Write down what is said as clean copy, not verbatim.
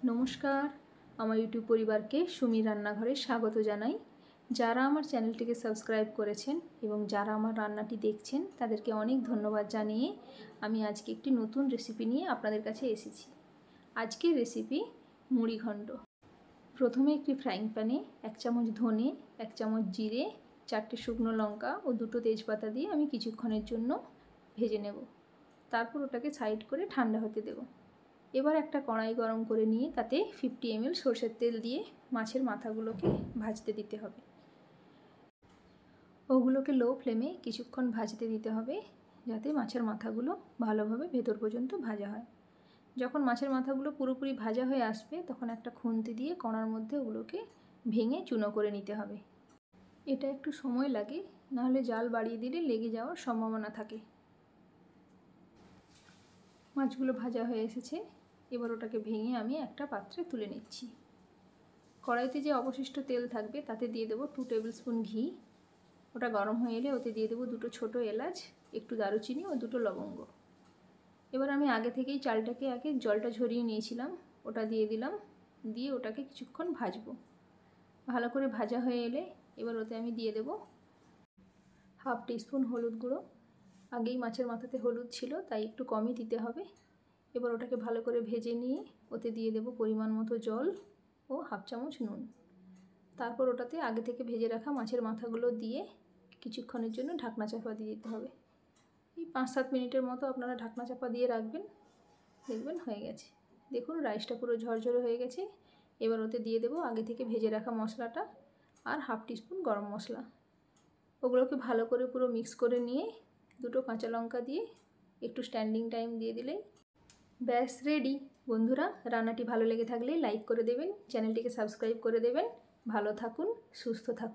নমস্কার, আমার ইউটিউব পরিবারকে সুমি রান্নাঘরে স্বাগত জানাই। যারা আমার চ্যানেলটিকে সাবস্ক্রাইব করেছেন এবং যারা আমার রান্নাটি দেখছেন তাদেরকে অনেক ধন্যবাদ জানিয়ে আমি আজকে একটি নতুন রেসিপি নিয়ে আপনাদের কাছে এসেছি। আজকের রেসিপি মুড়িঘণ্ট। প্রথমে একটি ফ্রাইং প্যানে 1 চামচ ধনে, 1 চামচ জিরে, 4টে শুকনো লঙ্কা ও 2টো তেজপাতা দিয়ে আমি কিছুক্ষণের জন্য ভেজে নেব। তারপর ওটাকে সাইড করে ঠান্ডা হতে দেব। এবার একটা কড়াই গরম করে নিয়ে তাতে 50 ml সরষের তেল দিয়ে মাছের মাথাগুলোকে ভাজতে দিতে হবে। ওগুলোকে লো ফ্লেমে কিছুক্ষণ ভাজতে দিতে হবে যাতে মাছের মাথাগুলো ভালোভাবে ভেতর পর্যন্ত ভাজা হয়। যখন মাছের মাথাগুলো পুরোপুরি ভাজা হয়ে আসবে তখন একটা খুন্তি দিয়ে কড়ার মধ্যে ওগুলোকে ভেঙে চুনো করে নিতে হবে। এটা একটু সময় লাগে, নাহলে জাল বাড়িয়ে দিলে লেগে যাওয়ার সম্ভাবনা থাকে। মাছগুলো ভাজা হয়ে এসেছে, এবার ওটাকে ভেঙে আমি একটা পাত্রে তুলে নিচ্ছি। কড়াইতে যে অবশিষ্ট তেল থাকবে তাতে দিয়ে দেবো 2 টেবিল স্পুন ঘি। ওটা গরম হয়ে এলে ওতে দিয়ে দেবো 2টো ছোটো এলাচ, একটু দারুচিনি ও 2টো লবঙ্গ। এবার আমি আগে থেকেই চালটাকে জলটা ঝরিয়ে নিয়েছিলাম, ওটা দিয়ে দিলাম, দিয়ে ওটাকে কিছুক্ষণ ভাজবো। ভালো করে ভাজা হয়ে এলে এবার ওতে আমি দিয়ে দেবো 1/2 টিস্পুন হলুদ গুঁড়ো। আগেই মাছের মাথাতে হলুদ ছিল তাই একটু কমই দিতে হবে। এবার ওটাকে ভালো করে ভেজে নিয়ে ওতে দিয়ে দেবো পরিমাণ মতো জল ও 1/2 চামচ নুন। তারপর ওটাতে আগে থেকে ভেজে রাখা মাছের মাথাগুলো দিয়ে কিছুক্ষণের জন্য ঢাকনা চাপা দিয়ে দিতে হবে। এই 5-7 মিনিটের মতো আপনারা ঢাকনা চাপা দিয়ে রাখবেন, দেখবেন হয়ে গেছে। দেখুন রাইসটা পুরো ঝরঝরে হয়ে গেছে। এবার ওতে দিয়ে দেবো আগে থেকে ভেজে রাখা মশলাটা আর 1/2 টিস্পুন গরম মশলা। ওগুলোকে ভালো করে পুরো মিক্স করে নিয়ে 2টো কাঁচা লঙ্কা দিয়ে একটু স্ট্যান্ডিং টাইম দিয়ে দিলেই ব্যাস রেডি। বন্ধুরা, রান্নাটি ভালো লেগে থাকলে লাইক করে দেবেন, চ্যানেলটিকে সাবস্ক্রাইব করে দেবেন। ভালো থাকুন, সুস্থ থাকুন।